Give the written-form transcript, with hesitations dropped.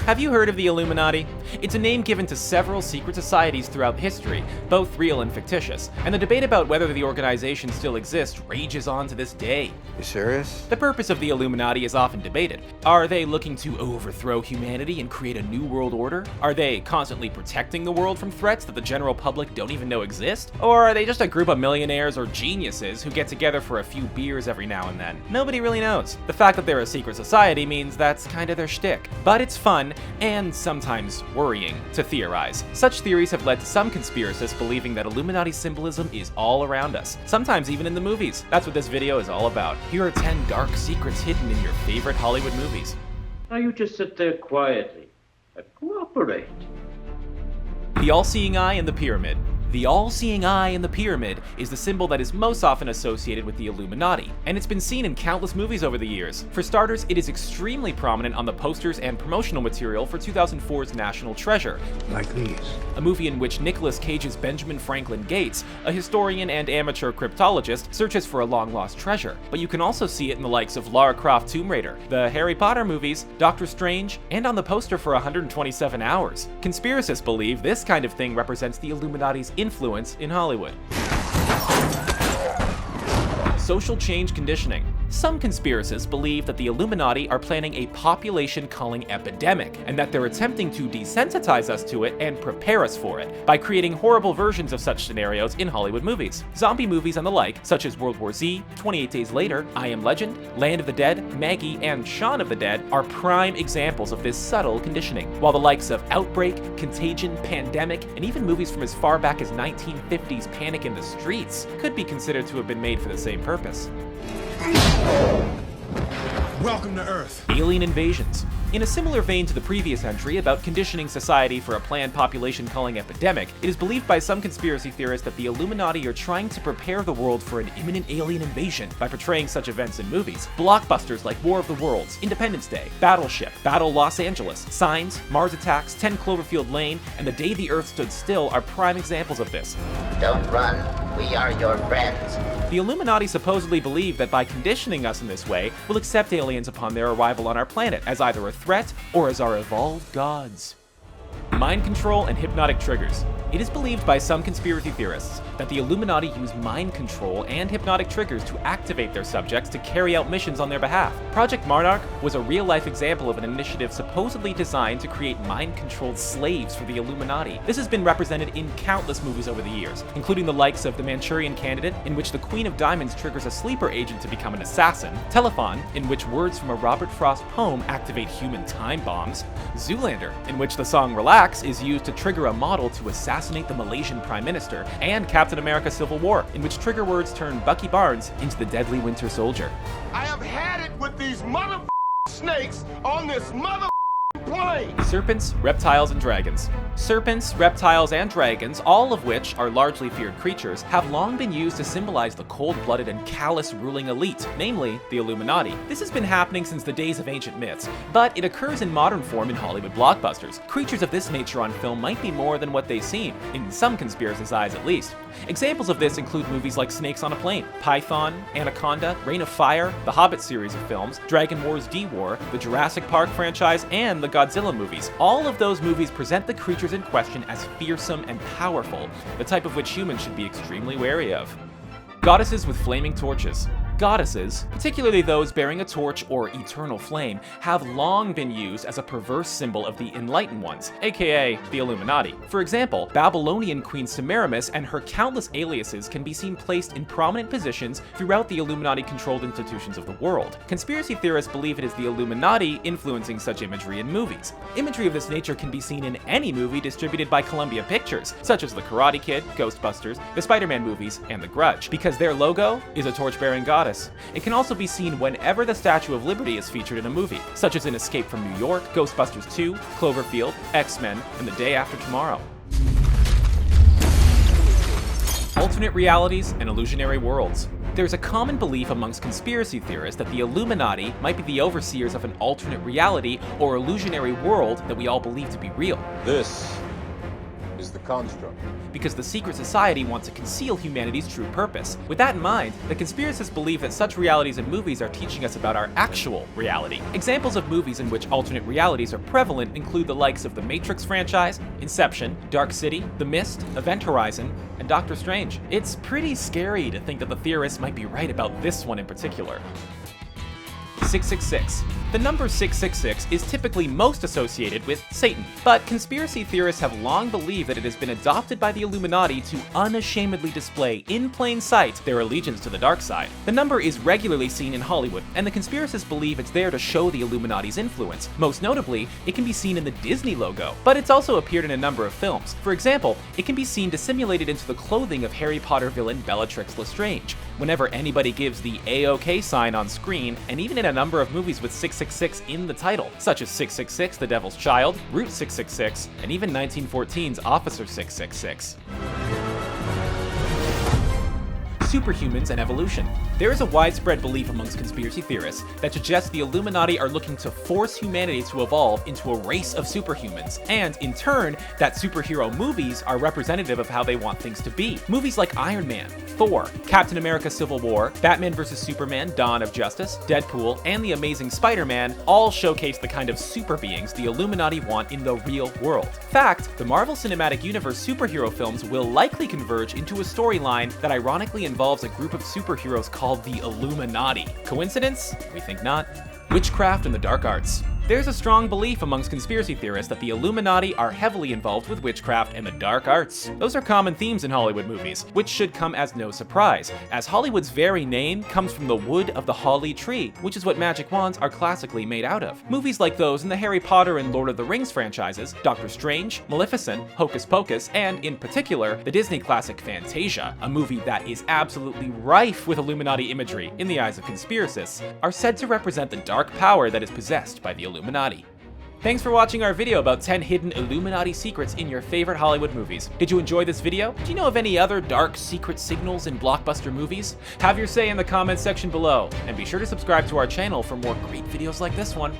Have you heard of the Illuminati? It's a name given to several secret societies throughout history, both real and fictitious, and the debate about whether the organization still exists rages on to this day. You serious? The purpose of the Illuminati is often debated. Are they looking to overthrow humanity and create a new world order? Are they constantly protecting the world from threats that the general public don't even know exist? Or are they just a group of millionaires or geniuses who get together for a few beers every now and then? Nobody really knows. The fact that they're a secret society means that's kind of their shtick. But it's fun, and sometimes worrying, to theorize. Such theories have led to some conspiracists believing that Illuminati symbolism is all around us, sometimes even in the movies. That's what this video is all about. Here are 10 dark secrets hidden in your favorite Hollywood movies. Now you just sit there quietly and cooperate. The all-seeing eye in the pyramid. The all-seeing eye in the pyramid is the symbol that is most often associated with the Illuminati, and it's been seen in countless movies over the years. For starters, it is extremely prominent on the posters and promotional material for 2004's National Treasure. Like these. A movie in which Nicolas Cage's Benjamin Franklin Gates, a historian and amateur cryptologist, searches for a long-lost treasure. But you can also see it in the likes of Lara Croft Tomb Raider, the Harry Potter movies, Doctor Strange, and on the poster for 127 Hours. Conspiracists believe this kind of thing represents the Illuminati's influence in Hollywood. Social change conditioning. Some conspiracists believe that the Illuminati are planning a population culling epidemic, and that they're attempting to desensitize us to it and prepare us for it by creating horrible versions of such scenarios in Hollywood movies. Zombie movies and the like, such as World War Z, 28 Days Later, I Am Legend, Land of the Dead, Maggie, and Shaun of the Dead are prime examples of this subtle conditioning, while the likes of Outbreak, Contagion, Pandemic, and even movies from as far back as 1950's Panic in the Streets could be considered to have been made for the same purpose. Welcome to Earth. Alien invasions. In a similar vein to the previous entry about conditioning society for a planned population culling epidemic, it is believed by some conspiracy theorists that the Illuminati are trying to prepare the world for an imminent alien invasion by portraying such events in movies. Blockbusters like War of the Worlds, Independence Day, Battleship, Battle Los Angeles, Signs, Mars Attacks, 10 Cloverfield Lane, and The Day the Earth Stood Still are prime examples of this. Don't run. We are your friends. The Illuminati supposedly believe that by conditioning us in this way, we'll accept aliens upon their arrival on our planet as either a threat or as our evolved gods. Mind control and hypnotic triggers. It is believed by some conspiracy theorists that the Illuminati use mind control and hypnotic triggers to activate their subjects to carry out missions on their behalf. Project Monarch was a real-life example of an initiative supposedly designed to create mind-controlled slaves for the Illuminati. This has been represented in countless movies over the years, including the likes of The Manchurian Candidate, in which the Queen of Diamonds triggers a sleeper agent to become an assassin, Telephone, in which words from a Robert Frost poem activate human time bombs, Zoolander, in which the song Relax is used to trigger a model to assassinate the Malaysian Prime Minister, and Captain America Civil War, in which trigger words turn Bucky Barnes into the deadly Winter Soldier. I have had it with these mother snakes on this mother plane. Serpents, reptiles, and dragons. Serpents, reptiles, and dragons, all of which are largely feared creatures, have long been used to symbolize the cold-blooded and callous ruling elite, namely the Illuminati. This has been happening since the days of ancient myths, but it occurs in modern form in Hollywood blockbusters. Creatures of this nature on film might be more than what they seem, in some conspiracists' eyes at least. Examples of this include movies like Snakes on a Plane, Python, Anaconda, Reign of Fire, the Hobbit series of films, Dragon Wars D-War, the Jurassic Park franchise, and the Godzilla movies. All of those movies present the creatures in question as fearsome and powerful, the type of which humans should be extremely wary of. Goddesses with flaming torches. Goddesses, particularly those bearing a torch or eternal flame, have long been used as a perverse symbol of the enlightened ones, aka the Illuminati. For example, Babylonian Queen Semiramis and her countless aliases can be seen placed in prominent positions throughout the Illuminati-controlled institutions of the world. Conspiracy theorists believe it is the Illuminati influencing such imagery in movies. Imagery of this nature can be seen in any movie distributed by Columbia Pictures, such as The Karate Kid, Ghostbusters, the Spider-Man movies, and The Grudge, because their logo is a torch-bearing goddess. It can also be seen whenever the Statue of Liberty is featured in a movie, such as in Escape from New York, Ghostbusters 2, Cloverfield, X-Men, and The Day After Tomorrow. Alternate realities and illusionary worlds. There's a common belief amongst conspiracy theorists that the Illuminati might be the overseers of an alternate reality or illusionary world that we all believe to be real. This is the construct. Because the secret society wants to conceal humanity's true purpose. With that in mind, the conspiracists believe that such realities in movies are teaching us about our actual reality. Examples of movies in which alternate realities are prevalent include the likes of the Matrix franchise, Inception, Dark City, The Mist, Event Horizon, and Doctor Strange. It's pretty scary to think that the theorists might be right about this one in particular. 666. The number 666 is typically most associated with Satan, but conspiracy theorists have long believed that it has been adopted by the Illuminati to unashamedly display in plain sight their allegiance to the dark side. The number is regularly seen in Hollywood, and the conspiracists believe it's there to show the Illuminati's influence. Most notably, it can be seen in the Disney logo, but it's also appeared in a number of films. For example, it can be seen dissimulated into the clothing of Harry Potter villain Bellatrix Lestrange, whenever anybody gives the A-OK sign on screen, and even in a number of movies with 666 in the title, such as 666 The Devil's Child, Route 666, and even 1914's Officer 666. Superhumans and Evolution. There is a widespread belief amongst conspiracy theorists that suggests the Illuminati are looking to force humanity to evolve into a race of superhumans, and in turn, that superhero movies are representative of how they want things to be. Movies like Iron Man, Thor, Captain America Civil War, Batman vs. Superman Dawn of Justice, Deadpool, and The Amazing Spider-Man all showcase the kind of super beings the Illuminati want in the real world. In fact, the Marvel Cinematic Universe superhero films will likely converge into a storyline that ironically involves a group of superheroes called the Illuminati. Coincidence? We think not. Witchcraft and the dark arts. There's a strong belief amongst conspiracy theorists that the Illuminati are heavily involved with witchcraft and the dark arts. Those are common themes in Hollywood movies, which should come as no surprise, as Hollywood's very name comes from the wood of the holly tree, which is what magic wands are classically made out of. Movies like those in the Harry Potter and Lord of the Rings franchises, Doctor Strange, Maleficent, Hocus Pocus, and in particular, the Disney classic Fantasia, a movie that is absolutely rife with Illuminati imagery in the eyes of conspiracists, are said to represent the dark power that is possessed by the Illuminati. Thanks for watching our video about 10 hidden Illuminati secrets in your favorite Hollywood movies. Did you enjoy this video? Do you know of any other dark secret signals in blockbuster movies? Have your say in the comments section below, and be sure to subscribe to our channel for more great videos like this one.